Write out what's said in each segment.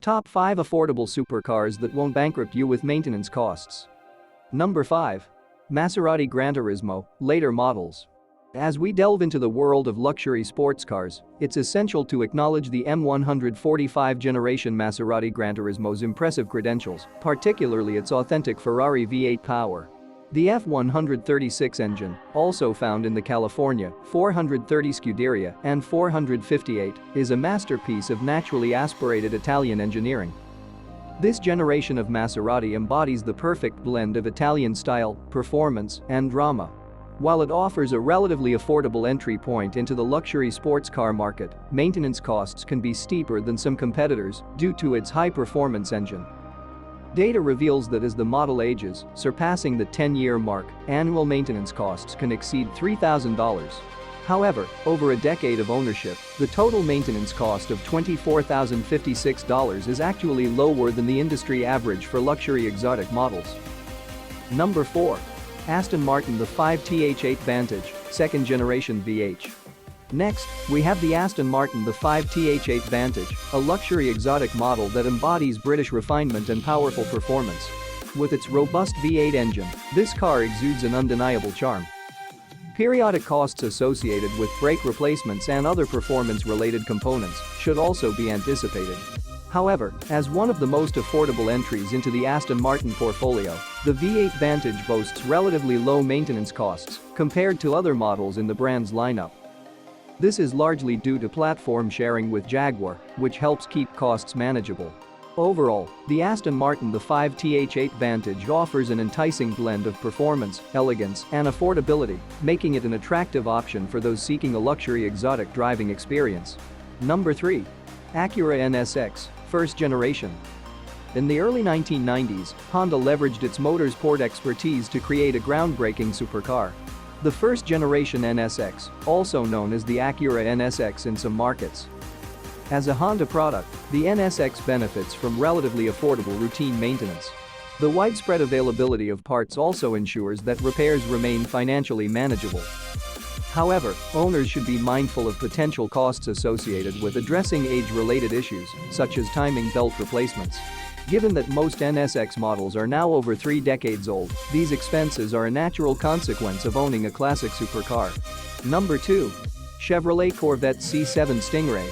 Top 5 affordable supercars that won't bankrupt you with maintenance costs. Number 5. Maserati Gran Turismo, later models. As we delve into the world of luxury sports cars, it's essential to acknowledge the M145 generation Maserati Gran Turismo's impressive credentials, particularly its authentic Ferrari V8 power. The F136 engine, also found in the California 430 Scuderia and 458, is a masterpiece of naturally aspirated Italian engineering. This generation of Maserati embodies the perfect blend of Italian style, performance, and drama. While it offers a relatively affordable entry point into the luxury sports car market, maintenance costs can be steeper than some competitors due to its high-performance engine. Data reveals that as the model ages, surpassing the 10-year mark, annual maintenance costs can exceed $3,000. However, over a decade of ownership, the total maintenance cost of $24,056 is actually lower than the industry average for luxury exotic models. Number 4. Aston Martin the 5TH8 Vantage, second generation VH. Next, we have the Aston Martin the 5TH8 Vantage, a luxury exotic model that embodies British refinement and powerful performance. With its robust V8 engine, this car exudes an undeniable charm. Periodic costs associated with brake replacements and other performance-related components should also be anticipated. However, as one of the most affordable entries into the Aston Martin portfolio, the V8 Vantage boasts relatively low maintenance costs compared to other models in the brand's lineup. This is largely due to platform sharing with Jaguar, which helps keep costs manageable. Overall, the Aston Martin the 5TH8 Vantage offers an enticing blend of performance, elegance, and affordability, making it an attractive option for those seeking a luxury exotic driving experience. Number 3. Acura NSX, first generation. In the early 1990s, Honda leveraged its motorsport expertise to create a groundbreaking supercar. The first-generation NSX, also known as the Acura NSX in some markets. As a Honda product, the NSX benefits from relatively affordable routine maintenance. The widespread availability of parts also ensures that repairs remain financially manageable. However, owners should be mindful of potential costs associated with addressing age-related issues, such as timing belt replacements. Given that most NSX models are now over 3 decades old, these expenses are a natural consequence of owning a classic supercar. Number 2. Chevrolet Corvette C7 Stingray.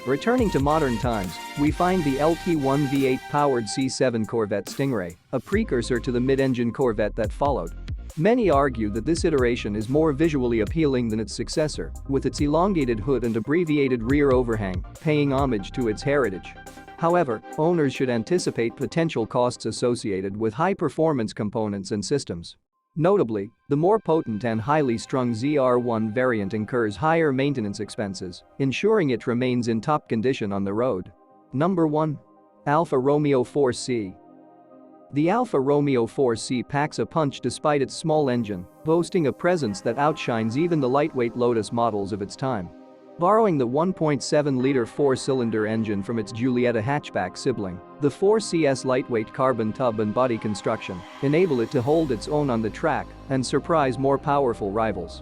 Returning to modern times, we find the LT1 V8-powered C7 Corvette Stingray, a precursor to the mid-engine Corvette that followed. Many argue that this iteration is more visually appealing than its successor, with its elongated hood and abbreviated rear overhang, paying homage to its heritage. However, owners should anticipate potential costs associated with high-performance components and systems. Notably, the more potent and highly strung ZR1 variant incurs higher maintenance expenses, ensuring it remains in top condition on the road. Number 1. Alfa Romeo 4C. The Alfa Romeo 4C packs a punch despite its small engine, boasting a presence that outshines even the lightweight Lotus models of its time. Borrowing the 1.7-liter 4-cylinder engine from its Giulietta hatchback sibling, the 4C's lightweight carbon tub and body construction enable it to hold its own on the track and surprise more powerful rivals.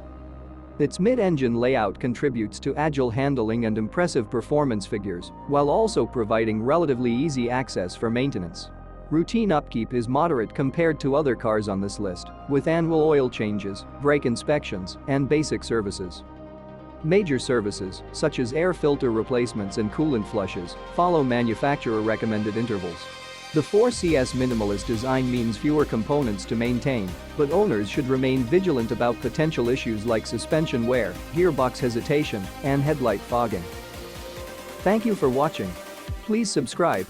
Its mid-engine layout contributes to agile handling and impressive performance figures, while also providing relatively easy access for maintenance. Routine upkeep is moderate compared to other cars on this list, with annual oil changes, brake inspections, and basic services. Major services, such as air filter replacements and coolant flushes, follow manufacturer-recommended intervals. The 4C's minimalist design means fewer components to maintain, but owners should remain vigilant about potential issues like suspension wear, gearbox hesitation, and headlight fogging. Thank you for watching. Please subscribe